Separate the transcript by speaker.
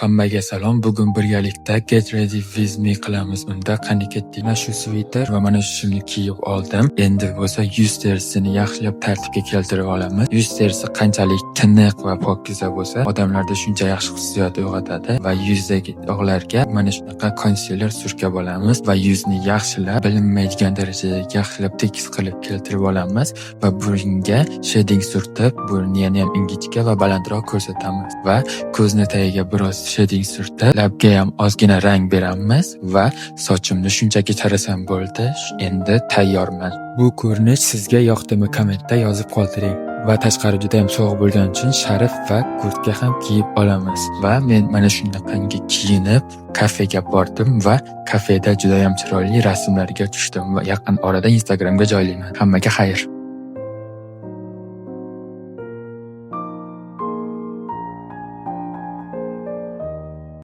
Speaker 1: Hammaga salom. Bugun birgalikda Get Ready With Me qilamiz. Unda qani ketdik. Mana shu sviter va mana shuni kiyib oldim. Endi bo'lsa yuz terisini yaxshilab tartibga keltirib olamiz. Yuz terisi qanchalik tiniq va pokiza bo'lsa, odamlarda shuncha yaxshi hissiyot uyg'otadi va yuzdagi dog'larga mana shunaqa konsiler surkab olamiz va yuzni yaxshilab bilinmaydigan darajada yaxshilab tekis qilib keltirib olamiz va bunga sheding surtib, burni yana ham ingichka va balandroq ko'rsatamiz va ko'zni tagiga biroz sheding surtib, labga ham ozgina rang beramiz va sochimni shunchaki tarasam bo'ldi. Endi tayyorman. Bu ko'rinish sizga yoqdimi? Kommentda yozib qoldiring. Va tashqari juda ham sovuq bo'lgani uchun sharf va kurtka ham kiyib olamiz. Va men mana shunaqangi kiyinib kafega bordim va kafeda juda ham chiroyli rasmlarga tushdim va yaqin orada Instagramga joylayman. Hammaga xayr.